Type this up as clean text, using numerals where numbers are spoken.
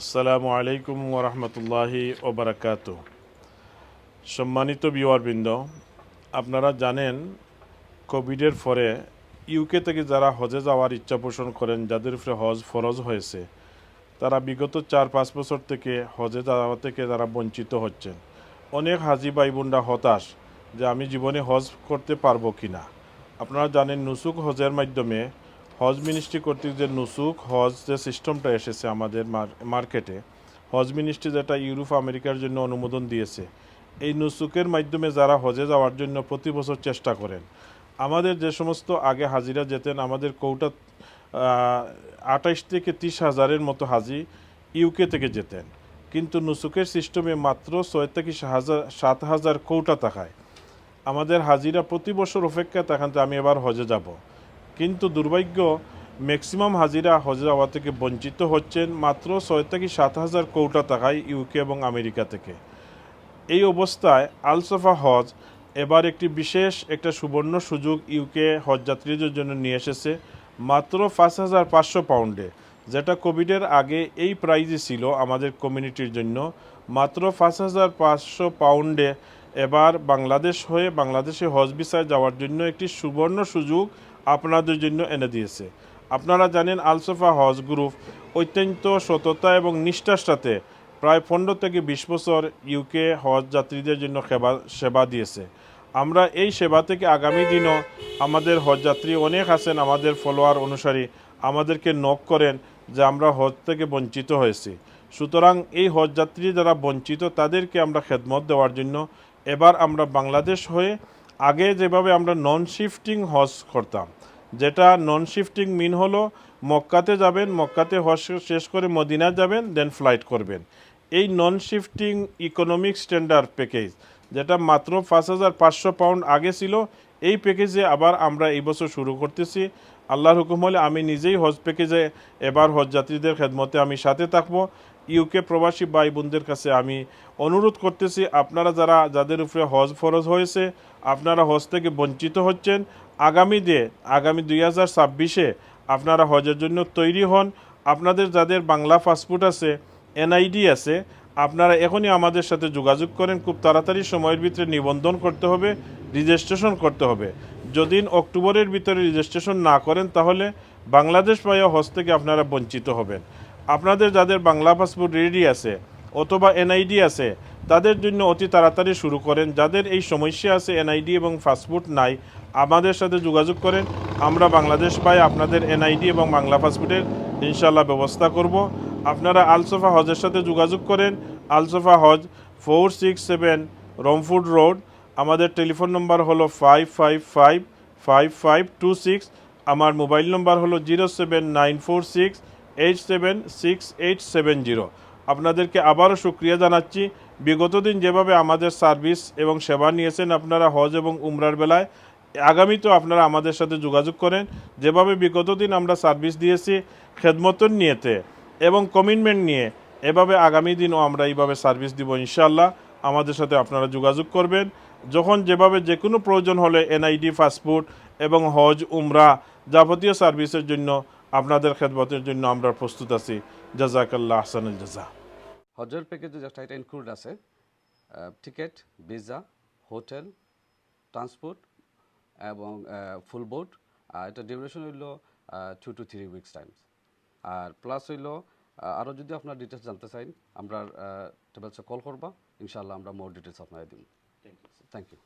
আসসালামু আলাইকুম ওরহমতুল্লাহি ওবরাকাতু। সম্মানিত ভিউয়ারবৃন্দ, আপনারা জানেন কোভিডের পরে ইউকে থেকে যারা হজে যাওয়ার ইচ্ছা পোষণ করেন, যাদের উপরে হজ ফরজ হয়েছে, তারা বিগত 4-5 বছর থেকে হজে যাওয়া থেকে তারা বঞ্চিত হচ্ছেন। অনেক হাজি ভাই বোনরা হতাশ যে আমি জীবনে হজ করতে পারবো কি না। আপনারা জানেন নুসুক হজের মাধ্যমে হজ মিনিস্ট্রি কর্তৃক যে নুসুক হজ যে সিস্টেমটা এসেছে আমাদের মার্কেটে, হজ মিনিস্ট্রি যেটা ইউরোপ আমেরিকার জন্য অনুমোদন দিয়েছে, এই নুসুকের মাধ্যমে যারা হজে যাওয়ার জন্য প্রতি বছর চেষ্টা করেন, আমাদের যে সমস্ত আগে হাজিরা যেতেন, আমাদের কৌটা 28 থেকে 30 হাজারের মতো হাজি ইউকে থেকে যেতেন, কিন্তু নুসুকের সিস্টেমে মাত্র 6 থেকে 7 হাজার কৌটা থাকায় আমাদের হাজিরা প্রতি বছর অপেক্ষায় থাকেন যে আমি এবার হজে যাব। কিন্তু দুর্ভাগ্য, ম্যাক্সিমাম হাজিরা হজে যাওয়া থেকে বঞ্চিত হচ্ছেন মাত্র 6 থেকে 7 হাজার কৌটা থাকায় ইউকে এবং আমেরিকা থেকে। এই অবস্থায় আলসফা হজ এবার একটি বিশেষ একটা সুবর্ণ সুযোগ ইউকে হজযাত্রীদের জন্য নিয়ে এসেছে মাত্র 5,500 পাউন্ডে, যেটা কোভিডের আগে এই প্রাইজই ছিল আমাদের কমিউনিটির জন্য। মাত্র 5,500 পাউন্ডে এবার বাংলাদেশ হয়ে বাংলাদেশে হজ ভিসায় যাওয়ার জন্য একটি সুবর্ণ সুযোগ আপনাদের জন্য এনে দিয়েছে। আপনারা জানেন আলসফা হজ গ্রুপ অত্যন্ত সততা এবং নিষ্ঠার সাথে প্রায় 15 থেকে 20 বছর ইউকে হজ যাত্রীদের জন্য সেবা দিয়েছে। আমরা এই সেবা থেকে আগামী দিনও আমাদের হজযাত্রী অনেক আছেন, আমাদের ফলোয়ার অনুসারী আমাদেরকে নক করেন যে আমরা হজ থেকে বঞ্চিত হয়েছি। সুতরাং এই হজযাত্রী যারা বঞ্চিত তাদেরকে আমরা খেদমত দেওয়ার জন্য এবার আমরা বাংলাদেশ হয়ে, আগে যেভাবে আমরা নন শিফটিং হজ করতাম, যেটা নন শিফটিং মিন হলো মক্কাতে যাবেন, মক্কাতে হজ শেষ করে মদিনা যাবেন, দেন ফ্লাইট করবেন। এই নন শিফটিং ইকোনমিক স্ট্যান্ডার্ড প্যাকেজ, যেটা মাত্র 5,500 পাউন্ড আগে ছিল, এই প্যাকেজে আবার আমরা এই বছর শুরু করতেছি। আল্লাহর হুকুম হলে আমি নিজেই হজ প্যাকেজে এবার হজ যাত্রীদের খেদমতে আমি সাথে থাকব। ইউকে প্রবাসী ভাই বোনদের কাছে আমি অনুরোধ করতেছি, আপনারা যাদের উপরে হজ ফরজ হয়েছে, আপনারা হজ থেকে বঞ্চিত হচ্ছেন, আগামী 2026-এ আপনারা হজের জন্য তৈরি হন। আপনাদের যাদের বাংলা পাসপোর্ট আছে, এনআইডি আছে, আপনারা এখনই আমাদের সাথে যোগাযোগ করেন। খুব তাড়াতাড়ি সময়ের ভিতরে নিবন্ধন করতে হবে, রেজিস্ট্রেশন করতে হবে। যদি অক্টোবরের ভিতরে রেজিস্ট্রেশন না করেন তাহলে বাংলাদেশ পাইয়া হজ থেকে আপনারা বঞ্চিত হবেন। আপনাদের যাদের বাংলা পাসপোর্ট রেডি আছে অথবা এনআইডি আছে, তাদের জন্য অতি তাড়াতাড়ি শুরু করেন। যাদের এই সমস্যা আছে, এনআইডি এবং পাসপোর্ট নাই, আমাদের সাথে যোগাযোগ করেন। আমরা বাংলাদেশ পাই আপনাদের এনআইডি এবং বাংলা পাসপোর্টের ইনশাল্লাহ ব্যবস্থা করব। আপনারা আলসফা হজের সাথে যোগাযোগ করেন। আলসফা হজ 467 রমফুড রোড। আমাদের টেলিফোন নম্বর হলো 5555526। আমার মোবাইল নম্বর হলো 07946876870। আপনাদেরকে আবারও শুকরিয়া জানাচ্ছি। বিগত দিন যেভাবে আমাদের সার্ভিস এবং সেবা নিয়েছেন আপনারা হজ এবং উমরার বেলায়, আগামীতেও আপনারা আমাদের সাথে যোগাযোগ করেন। যেভাবে বিগত দিন আমরা সার্ভিস দিয়েছি খেদমতের নিয়েতে এবং কমিটমেন্ট নিয়ে, এভাবে আগামী দিনও আমরা এইভাবে সার্ভিস দিব ইনশাআল্লাহ। আমাদের সাথে আপনারা যোগাযোগ করবেন যখন যেভাবে যে কোনো প্রয়োজন হলে, এনআইডি, পাসপোর্ট এবং হজ উমরা যাবতীয় সার্ভিসের জন্য আপনাদের খেদমতের জন্য আমরা প্রস্তুত আছি। জাজাকাল্লাহ আহসানুল জাযা। হজের প্যাকেজে জাস্ট এটা ইনক্লুড আছে টিকেট, ভিসা, হোটেল, ট্রান্সপোর্ট এবং ফুল বোট। এটা ডিউরেশন হইল 2 to 3 উইকস টাইমস। আর প্লাস হইল আরও যদি আপনার ডিটেলস জানতে চান, আমরা ট্রাভেলসে কল করবা, ইনশাআল্লাহ আমরা মোর ডিটেলস আপনারা দিব। Thank you.